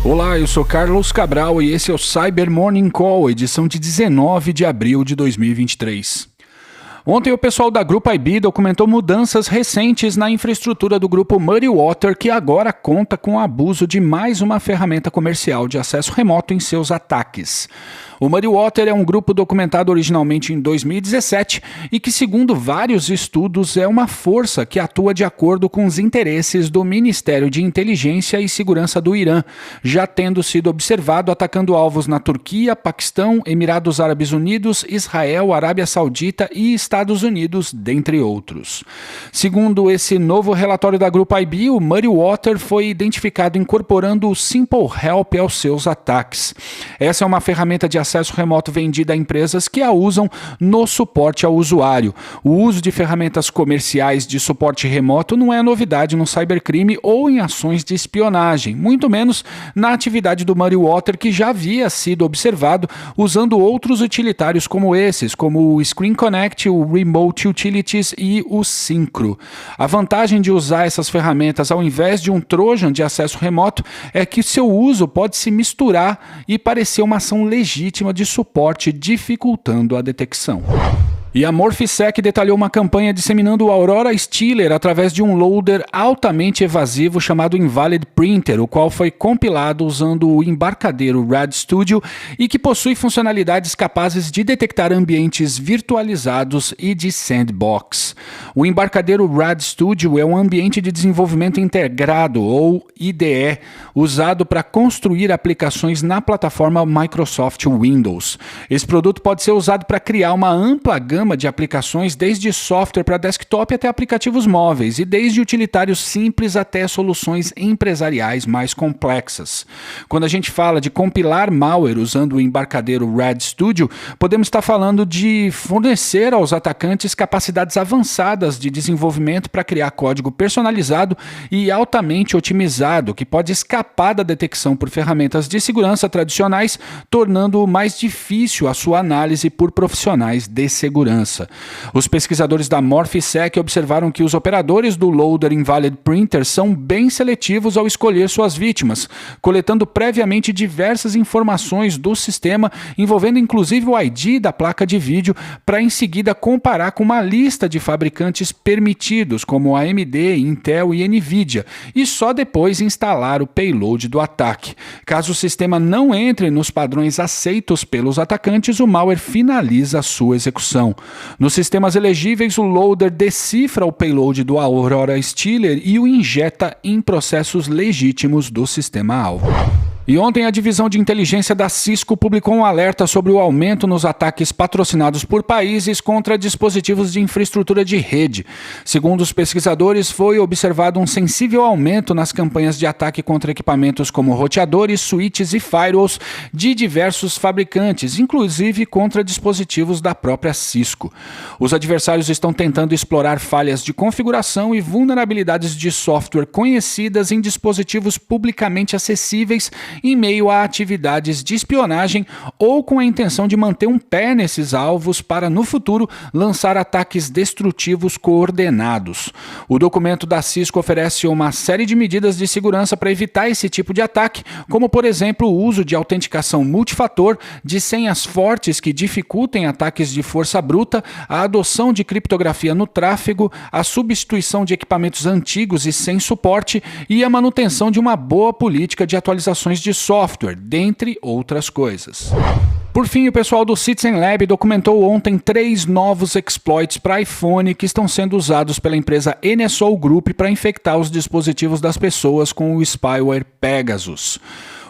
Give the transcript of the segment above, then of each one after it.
Olá, eu sou Carlos Cabral e esse é o Cyber Morning Call, edição de 19 de abril de 2023. Ontem o pessoal da Grupo IB documentou mudanças recentes na infraestrutura do grupo Muddy Water, que agora conta com o abuso de mais uma ferramenta comercial de acesso remoto em seus ataques. O Muddy Water é um grupo documentado originalmente em 2017 e que, segundo vários estudos, é uma força que atua de acordo com os interesses do Ministério de Inteligência e Segurança do Irã, já tendo sido observado atacando alvos na Turquia, Paquistão, Emirados Árabes Unidos, Israel, Arábia Saudita e Estados Unidos, dentre outros. Segundo esse novo relatório da Grupo IB, o Muddy Water foi identificado incorporando o Simple Help aos seus ataques. Essa é uma ferramenta de acesso remoto vendida a empresas que a usam no suporte ao usuário. O uso de ferramentas comerciais de suporte remoto não é novidade no cybercrime ou em ações de espionagem, muito menos na atividade do Muddy Water, que já havia sido observado usando outros utilitários como esses, como o Screen Connect, o Remote Utilities e o Syncro. A vantagem de usar essas ferramentas ao invés de um Trojan de acesso remoto é que seu uso pode se misturar e parecer uma ação legítima de suporte, dificultando a detecção. E a Morphisec detalhou uma campanha disseminando o Aurora Stealer através de um loader altamente evasivo chamado Invalid Printer, o qual foi compilado usando o embarcadeiro Rad Studio e que possui funcionalidades capazes de detectar ambientes virtualizados e de sandbox. O embarcadeiro Rad Studio é um ambiente de desenvolvimento integrado, ou IDE, usado para construir aplicações na plataforma Microsoft Windows. Esse produto pode ser usado para criar uma ampla gama de aplicações, desde software para desktop até aplicativos móveis, e desde utilitários simples até soluções empresariais mais complexas. Quando a gente fala de compilar malware usando o embarcadeiro Rad Studio, podemos estar falando de fornecer aos atacantes capacidades avançadas de desenvolvimento para criar código personalizado e altamente otimizado, que pode escapar da detecção por ferramentas de segurança tradicionais, tornando mais difícil a sua análise por profissionais de segurança. Os pesquisadores da Morphisec observaram que os operadores do Loader Invalid Printer são bem seletivos ao escolher suas vítimas, coletando previamente diversas informações do sistema, envolvendo inclusive o ID da placa de vídeo, para em seguida comparar com uma lista de fabricantes permitidos, como AMD, Intel e Nvidia, e só depois instalar o payload do ataque. Caso o sistema não entre nos padrões aceitos pelos atacantes, o malware finaliza a sua execução. Nos sistemas elegíveis, o loader decifra o payload do Aurora Stealer e o injeta em processos legítimos do sistema-alvo. E ontem a divisão de inteligência da Cisco publicou um alerta sobre o aumento nos ataques patrocinados por países contra dispositivos de infraestrutura de rede. Segundo os pesquisadores, foi observado um sensível aumento nas campanhas de ataque contra equipamentos como roteadores, switches e firewalls de diversos fabricantes, inclusive contra dispositivos da própria Cisco. Os adversários estão tentando explorar falhas de configuração e vulnerabilidades de software conhecidas em dispositivos publicamente acessíveis em meio a atividades de espionagem ou com a intenção de manter um pé nesses alvos para, no futuro, lançar ataques destrutivos coordenados. O documento da Cisco oferece uma série de medidas de segurança para evitar esse tipo de ataque, como, por exemplo, o uso de autenticação multifator, de senhas fortes que dificultem ataques de força bruta, a adoção de criptografia no tráfego, a substituição de equipamentos antigos e sem suporte e a manutenção de uma boa política de atualizações de software, dentre outras coisas. Por fim, o pessoal do Citizen Lab documentou ontem 3 novos exploits para iPhone que estão sendo usados pela empresa NSO Group para infectar os dispositivos das pessoas com o spyware Pegasus.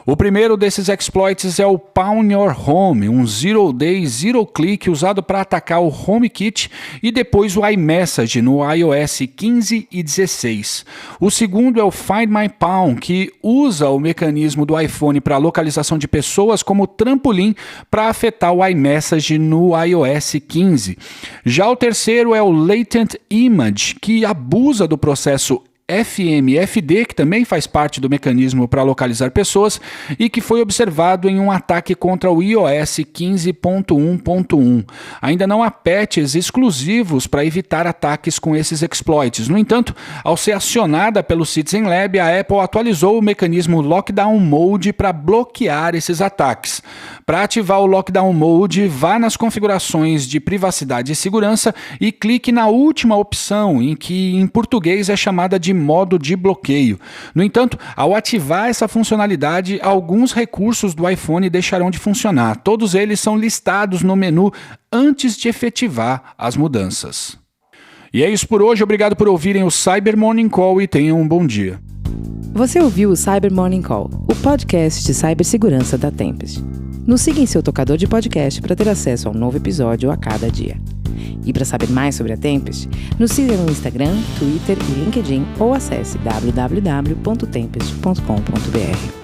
O primeiro desses exploits é o Pawn Your Home, um zero-day, zero-click usado para atacar o HomeKit e depois o iMessage no iOS 15 e 16. O segundo é o Find My Pawn, que usa o mecanismo do iPhone para localização de pessoas como trampolim para afetar o iMessage no iOS 15. Já o terceiro é o Latent Image, que abusa do processo FMFD, que também faz parte do mecanismo para localizar pessoas e que foi observado em um ataque contra o iOS 15.1.1. Ainda não há patches exclusivos para evitar ataques com esses exploits. No entanto, ao ser acionada pelo Citizen Lab, a Apple atualizou o mecanismo Lockdown Mode para bloquear esses ataques. Para ativar o Lockdown Mode, vá nas configurações de privacidade e segurança e clique na última opção, em que em português é chamada de modo de bloqueio. No entanto, ao ativar essa funcionalidade, alguns recursos do iPhone deixarão de funcionar. Todos eles são listados no menu antes de efetivar as mudanças. E é isso por hoje. Obrigado por ouvirem o Cyber Morning Call e tenham um bom dia. Você ouviu o Cyber Morning Call, o podcast de cibersegurança da Tempest. Nos siga em seu tocador de podcast para ter acesso a um novo episódio a cada dia. E para saber mais sobre a Tempest, nos siga no Instagram, Twitter e LinkedIn ou acesse www.tempest.com.br.